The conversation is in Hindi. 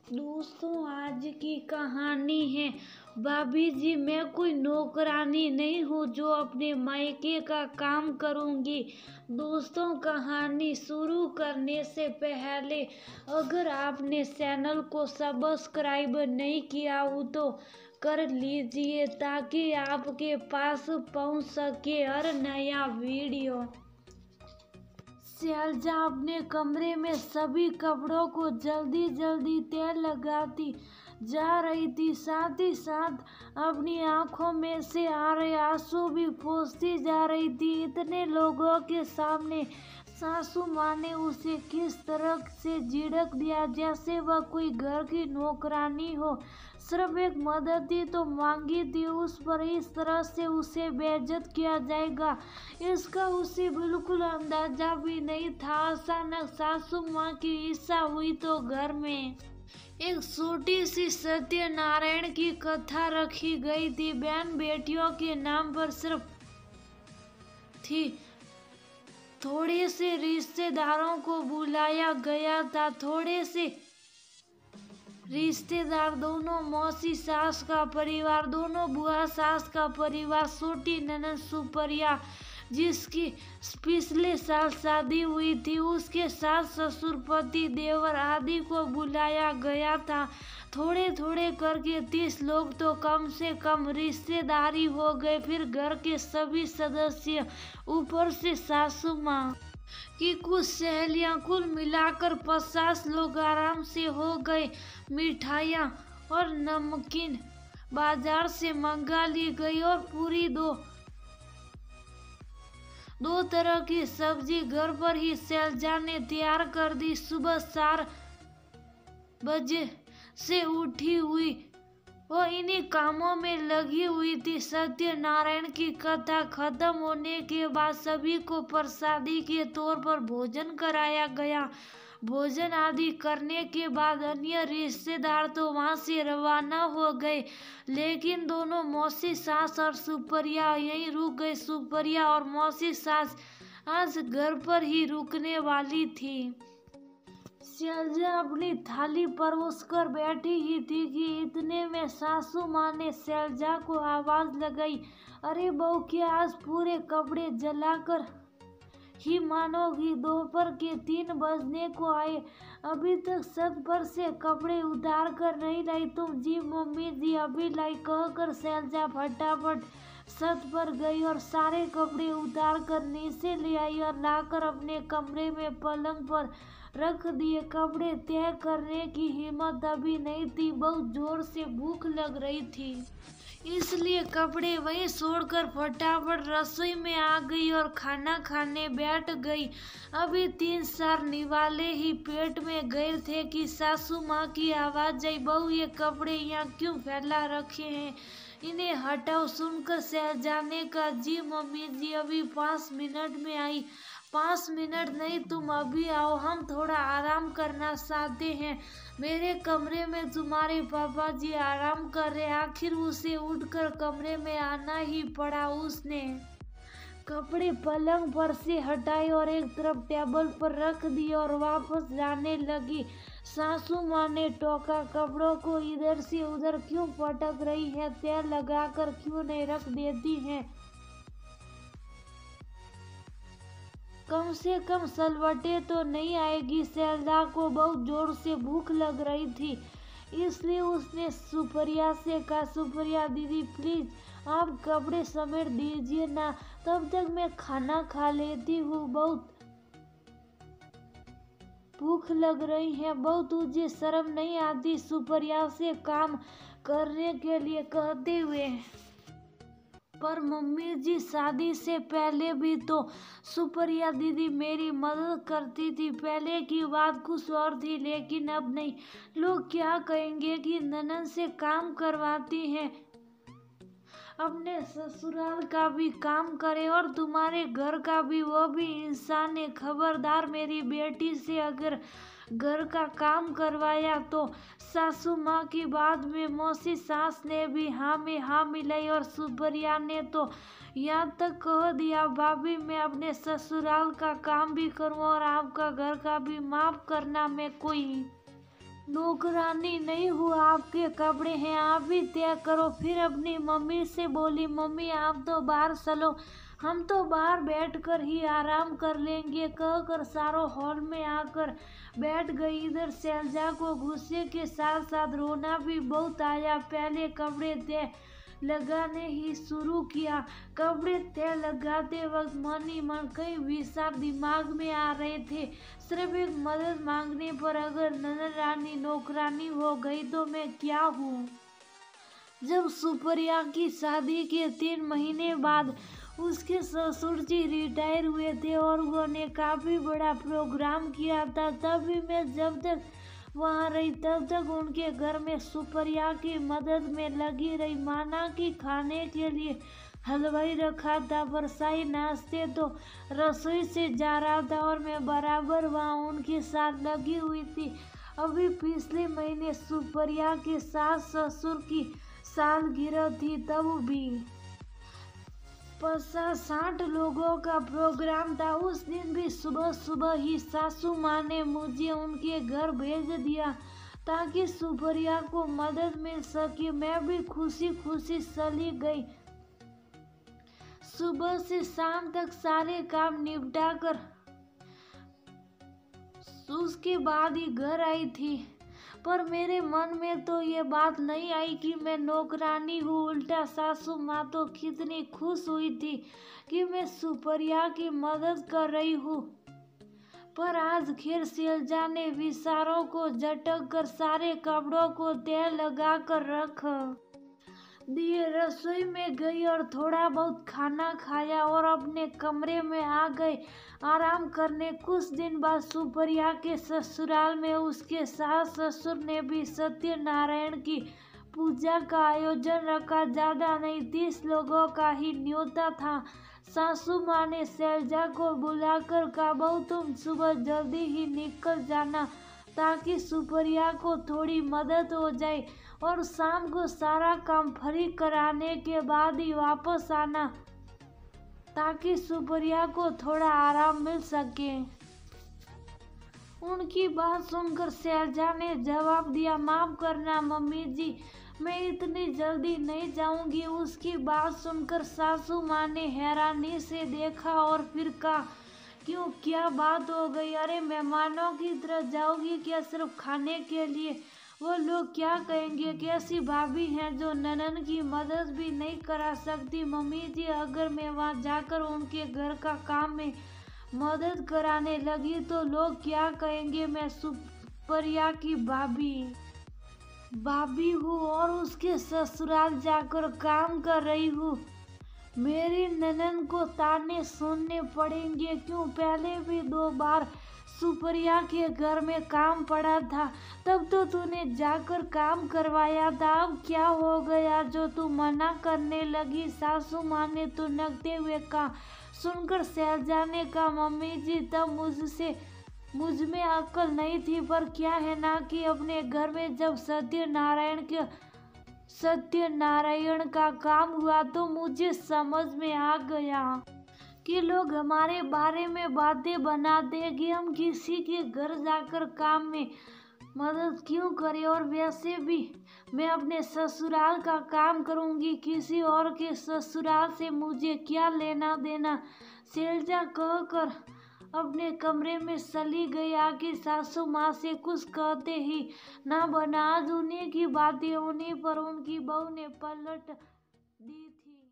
दोस्तों, आज की कहानी है। भाभी जी, मैं कोई नौकरानी नहीं हूँ जो अपने मायके का काम करूँगी। दोस्तों, कहानी शुरू करने से पहले अगर आपने चैनल को सब्सक्राइब नहीं किया हो तो कर लीजिए ताकि आपके पास पहुँच सके हर नया वीडियो। शैलजा अपने कमरे में सभी कपड़ों को जल्दी जल्दी तेल लगाती जा रही थी, साथ ही साथ अपनी आंखों में से आ रहे आंसू भी पोंछती जा रही थी। इतने लोगों के सामने सासू माँ ने उसे किस तरह से झिड़क दिया जैसे वह कोई घर की नौकरानी हो। सिर्फ एक मदद ही तो मांगी थी, उस पर इस तरह से उसे बेइज्जत किया जाएगा इसका उसे बिल्कुल अंदाजा भी नहीं था। अचानक सासू माँ की इच्छा हुई तो घर में एक छोटी सी सत्यनारायण की कथा रखी गई थी। बहन बेटियों के नाम पर सिर्फ थी। थोड़े से रिश्तेदारों को बुलाया गया था। थोड़े से रिश्तेदार, दोनों मौसी सास का परिवार, दोनों बुआ सास का परिवार, छोटी ननद सुप्रिया जिसकी पिछले साल शादी हुई थी, उसके सास ससुर पति देवर आदि को बुलाया गया था। थोड़े थोड़े करके 30 लोग तो कम से कम रिश्तेदारी हो गए। फिर घर के सभी सदस्य, ऊपर से सासू माँ की कुछ सहेलियां, कुल मिलाकर 50 लोग आराम से हो गए। मिठाइयाँ और नमकीन बाजार से मंगा ली गई और पूरी दो तरह की सब्जी घर पर ही शैलजा ने तैयार कर दी। सुबह 4 बजे से उठी हुई वो इन्हीं कामों में लगी हुई थी। सत्यनारायण की कथा खत्म होने के बाद सभी को प्रसादी के तौर पर भोजन कराया गया। भोजन आदि करने के बाद अन्य रिश्तेदार तो वहां से रवाना हो गए, लेकिन दोनों मौसी सास और सुप्रिया यहीं रुक गए। सुप्रिया और मौसी सास आज घर पर ही रुकने वाली थी। शैलजा अपनी थाली परोस कर बैठी ही थी कि इतने में सासू माँ ने शैलजा को आवाज लगाई, अरे बहू, क्या आज पूरे कपड़े जलाकर ही मानोगी? दोपहर के 3 बजने को आए, अभी तक छत पर से कपड़े उतार कर नहीं लाई तुम? जी मम्मी जी, अभी लाई, कहकर शैलजा फटाफट छत पर गई और सारे कपड़े उतार कर नीचे ले आई और लाकर अपने कमरे में पलंग पर रख दिए। कपड़े तय करने की हिम्मत अभी नहीं थी, बहुत जोर से भूख लग रही थी, इसलिए कपड़े वहीं छोड़कर फटाफट रसोई में आ गई और खाना खाने बैठ गई। अभी 3-4 निवाले ही पेट में गए थे कि सासू माँ की आवाज आई, बहू, ये कपड़े यहाँ क्यों फैला रखे हैं? इन्हें हटाओ। सुनकर शैलजा ने कहा, जी मम्मी जी, अभी 5 मिनट में आई। 5 मिनट नहीं, तुम अभी आओ, हम थोड़ा आराम करना चाहते हैं। मेरे कमरे में तुम्हारे पापा जी आराम कर रहे। आखिर उसे उठकर कमरे में आना ही पड़ा। उसने कपड़े पलंग पर से हटाए और एक तरफ टेबल पर रख दिए और वापस जाने लगी। सासू माँ ने टोका, कपड़ों को इधर से उधर क्यों पटक रही है? तेल लगाकर क्यों नहीं रख देती हैं? कम से कम सलवटे तो नहीं आएगी। शैलजा को बहुत जोर से भूख लग रही थी, इसलिए उसने सुप्रिया से कहा, सुप्रिया दीदी प्लीज आप कपड़े समेट दीजिए ना, तब तक मैं खाना खा लेती हूँ, बहुत भूख लग रही है। बहुत तुझे शर्म नहीं आती सुप्रिया से काम करने के लिए कहते हुए? पर मम्मी जी, शादी से पहले भी तो सुप्रिया दीदी मेरी मदद करती थी। पहले की बात कुछ और थी, लेकिन अब नहीं। लोग क्या कहेंगे कि ननद से काम करवाती हैं? अपने ससुराल का भी काम करे और तुम्हारे घर का भी, वो भी इंसान है। खबरदार, मेरी बेटी से अगर घर का काम करवाया तो। सासू माँ की बात में मौसी सास ने भी हाँ में हाँ मिलाई और सुप्रिया ने तो यहाँ तक कह दिया, भाभी मैं अपने ससुराल का काम भी करूँ और आपका घर का भी, माफ करना मैं कोई नौकरानी नहीं हूँ, आपके कपड़े हैं, आप ही तय करो। फिर अपनी मम्मी से बोली, मम्मी आप तो बाहर चलो, हम तो बाहर बैठकर ही आराम कर लेंगे, कहकर सारों हॉल में आकर बैठ गई। इधर शैलजा को गुस्से के साथ साथ रोना भी बहुत आया। पहले कपड़े तय लगाने ही शुरू किया। कपड़े तय लगाते वक्त मन ही मन कई विचार दिमाग में आ रहे थे। सिर्फ एक मदद मांगने पर अगर ननद रानी नौकरानी हो गई तो मैं क्या हूँ। जब सुप्रिया की शादी के 3 महीने बाद उसके ससुर जी रिटायर हुए थे और उन्होंने काफी बड़ा प्रोग्राम किया था, तब भी मैं जब तक वहाँ रही तब तक उनके घर में सुप्रिया की मदद में लगी रही। माना कि खाने के लिए हलवाई रखा था, पर शाही नाश्ते तो रसोई से जा रहा था और मैं बराबर वहाँ उनके साथ लगी हुई थी। अभी पिछले महीने सुप्रिया के सास ससुर की सालगिरह थी, तब भी 50-60 लोगों का प्रोग्राम था। उस दिन भी सुबह सुबह ही सासू माँ ने मुझे उनके घर भेज दिया ताकि सुप्रिया को मदद मिल सके। मैं भी खुशी खुशी चली गई। सुबह से शाम तक सारे काम निपटा कर उसके बाद ही घर आई थी, पर मेरे मन में तो ये बात नहीं आई कि मैं नौकरानी हूँ। उल्टा सासू माँ तो कितनी खुश हुई थी कि मैं सुप्रिया की मदद कर रही हूँ। पर आज खैर शैलजा ने विचारों को झटक कर सारे कपड़ों को तय लगा कर रख दिए। रसोई में गई और थोड़ा बहुत खाना खाया और अपने कमरे में आ गए आराम करने। कुछ दिन बाद सुप्रिया के ससुराल में उसके सास ससुर ने भी सत्यनारायण की पूजा का आयोजन रखा। ज्यादा नहीं, 30 लोगों का ही न्योता था। सासू माँ ने शैलजा को बुलाकर कहा, बहू तुम सुबह जल्दी ही निकल जाना ताकि सुप्रिया को थोड़ी मदद हो जाए और शाम को सारा काम फ्री कराने के बाद ही वापस आना ताकि सुप्रिया को थोड़ा आराम मिल सके। उनकी बात सुनकर शैलजा ने जवाब दिया, माफ करना मम्मी जी, मैं इतनी जल्दी नहीं जाऊंगी। उसकी बात सुनकर सासू माँ ने हैरानी से देखा और फिर कहा, क्यों, क्या बात हो गई? अरे मेहमानों की तरह जाओगी क्या सिर्फ खाने के लिए? वो लोग क्या कहेंगे? कैसी भाभी हैं जो ननद की मदद भी नहीं करा सकती? मम्मी जी, अगर मैं वहाँ जाकर उनके घर का काम में मदद कराने लगी तो लोग क्या कहेंगे? मैं सुप्रिया की भाभी हूँ और उसके ससुराल जाकर काम कर रही हूँ। मेरी ननद को ताने सुनने पड़ेंगे। क्यों, पहले भी 2 बार सुप्रिया के घर में काम पड़ा था, तब तो तूने जाकर काम करवाया था। अब क्या हो गया जो तू मना करने लगी? सासू माँ ने तुनकते हुए कहा। सुनकर शैलजा ने कहा, मम्मी जी, तब मुझ में अक्ल नहीं थी, पर क्या है ना कि अपने घर में जब सत्यनारायण का काम हुआ तो मुझे समझ में आ गया कि लोग हमारे बारे में बातें बनाते हैं कि हम किसी के घर जाकर काम में मदद क्यों करें, और वैसे भी मैं अपने ससुराल का काम करूंगी, किसी और के ससुराल से मुझे क्या लेना देना। शैलजा कहकर अपने कमरे में चली गई। आगे सासू माँ से कुछ कहते ही ना बना। आज उन्हीं की बातें उन्हीं पर उनकी बहू ने पलट दी थी।